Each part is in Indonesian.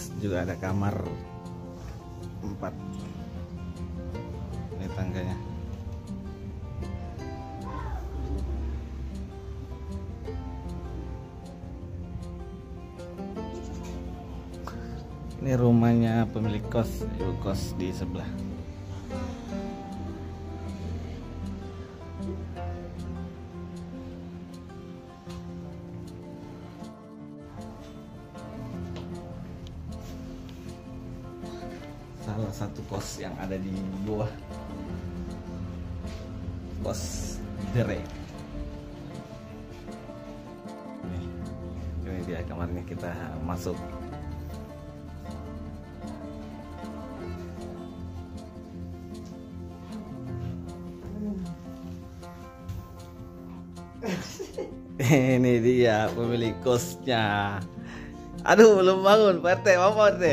atas juga ada kamar 4. Ini tangganya. Ini rumahnya pemilik kos, ibu kos di sebelah. Salah satu kos yang ada di bawah, kos Dere. Ini dia kamarnya, kita masuk. Ini dia pemilik kosnya. Aduh, belum bangun Pak RT, mau Pak RT?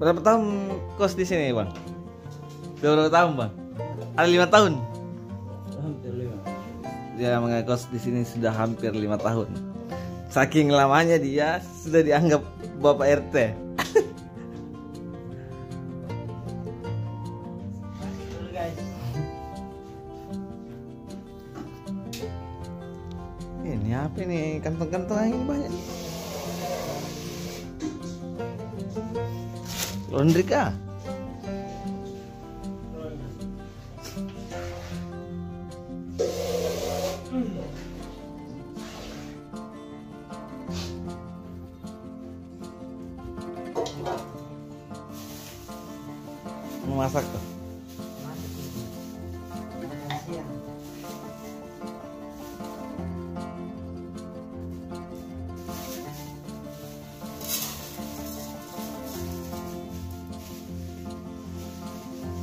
Berapa tahun kos di sini, Bang? Berapa tahun, Bang? Ada 5 tahun. Hampir 5. Dia mengekos di sini sudah hampir 5 tahun. Saking lamanya dia sudah dianggap Bapak RT. Ini apa ini? Kantong-kantong ini banyak. Laundry kah? Mau masak tuh?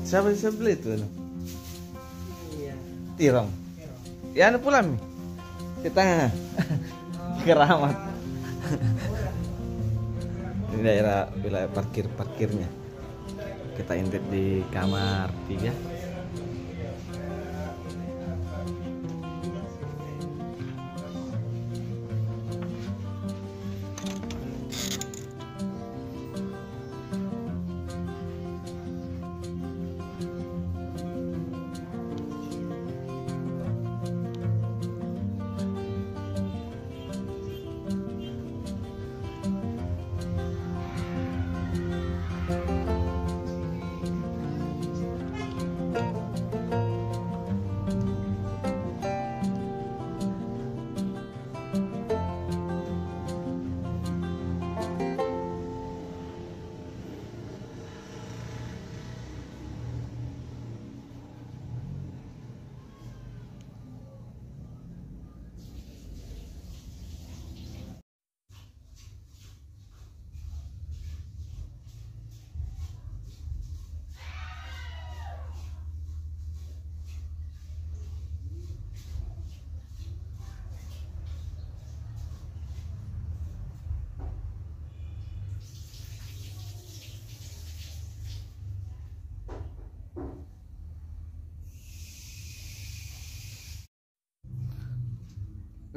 Siapa bisa beli itu? Iya. Tirong. Ya anu pulang. Kita keramat. Ini daerah wilayah parkirnya. Kita intip di kamar 3.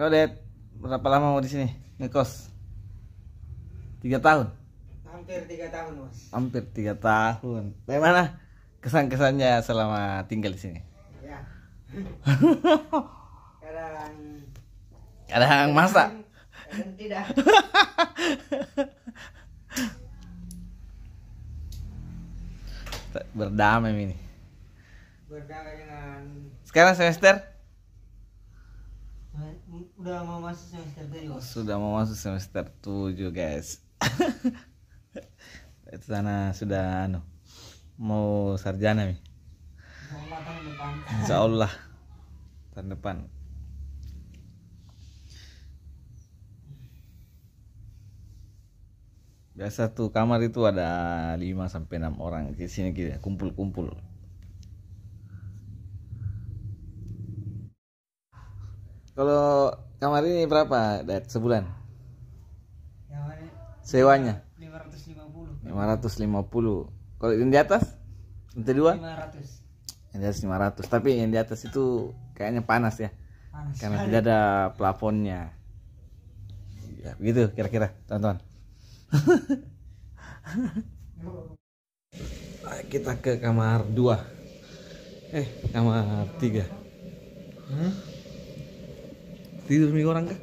Kau Det, berapa lama mau di sini ngekos? 3 tahun? Hampir 3 tahun, Mas. Hampir 3 tahun. Bagaimana kesan-kesannya selama tinggal di sini? Ya. Kadang Kadang masak. kadang tidak. Berdamai ini. Berdamai dengan Sekarang semester? udah mau masuk semester 7. Sudah mau masuk semester 7, guys. Itu sana sudah mau sarjana nih. Insyaallah tahun depan. Insyaallah tahun depan. Biasa tuh kamar itu ada 5 sampai 6 orang di sini gitu, kumpul-kumpul. Kalau kamar ini berapa, Det, sebulan? Yang mana? Sewanya 550. 550. Kalau yang di atas? Lantai 2? 500. Yang di atas 500. Tapi yang di atas itu kayaknya panas ya. Panas karena sekali. tidak ada plafonnya. Ya, begitu kira-kira, teman-teman. Kita ke kamar 2. Kamar 3. Tidur nih orang kah?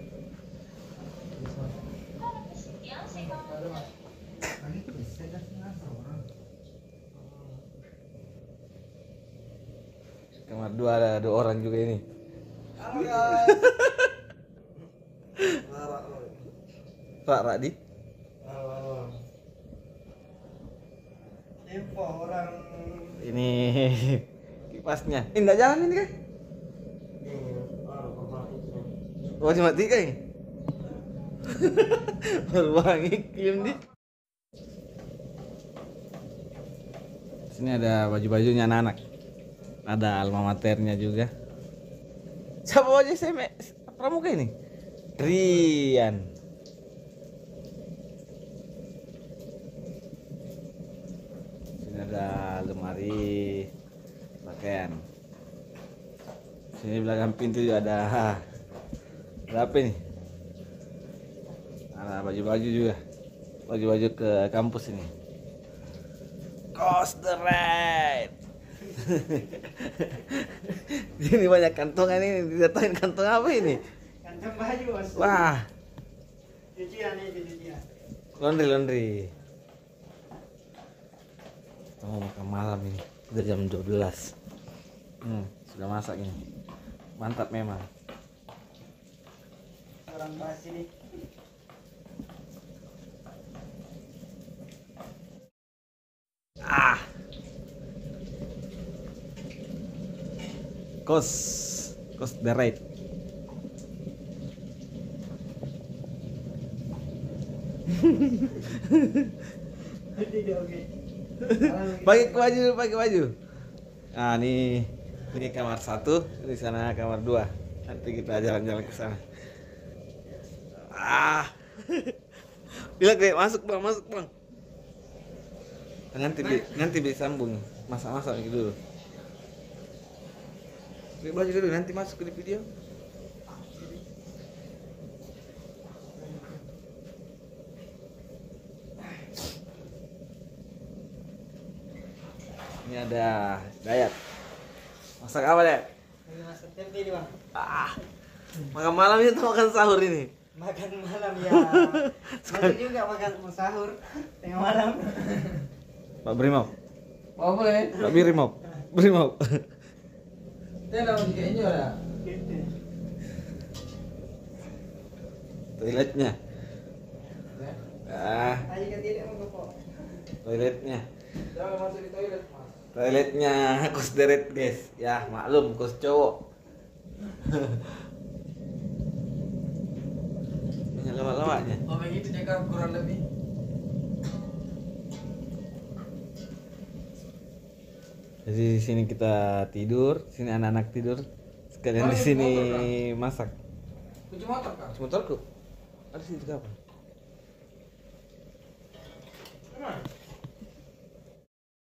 Kamar 2 ada 2 orang juga ini. Halo guys. Rak di. Halo. Info orang Ini kipasnya. Ini enggak jalan ini kan? Oh cuma 3 ini. Perubahan iklim di. Sini ada baju-bajunya anak-anak. Ada alma maternya juga. Siapa wajah saya pramuka ini? Rian. Sini ada lemari pakaian. Sini belakang pintu juga ada berapa nih? Ada baju-baju juga. Baju-baju ke kampus ini. Cost the ride. Ini banyak kantongan ini, ditatain kantong apa ini? kantong baju bos. Wah, Cucian ini cucian. laundry. Kita mau makan malam ini, udah jam 12. Sudah masak ini. Mantap memang. Orang basi nih. Cost the ride. Tidak oke. Pakai baju. Nah, ini kamar 1, di sana kamar 2. Nanti kita jalan-jalan ke sana. Bilang kayak masuk bang. Nanti sambung. Masak gitu dulu. Pakai baju dulu, nanti masuk ke video. Ini ada Dayat. Masak apa, Dayat? Ini masak tempe nih bang. Makan malam itu makan sahur ini. Makan malam ya. Masuk juga makan sahur tengah malam. Pak Brimob. Apa boleh? Pak Brimob. Tidak mau kayaknya ada. Gitu. Toiletnya. Ayo kan tidak mau ke pok. Toiletnya. Jangan masuk di toilet, Mas. Toiletnya kos deret, guys. Ya, maklum kos cowok. Banyak lawak-lawaknya. Oh, begitu cakap kurang lebih. Jadi di sini kita tidur, sini anak-anak tidur. Sekalian di sini masak. Kunci motor, Kak. Motorku. Ada sini juga apa?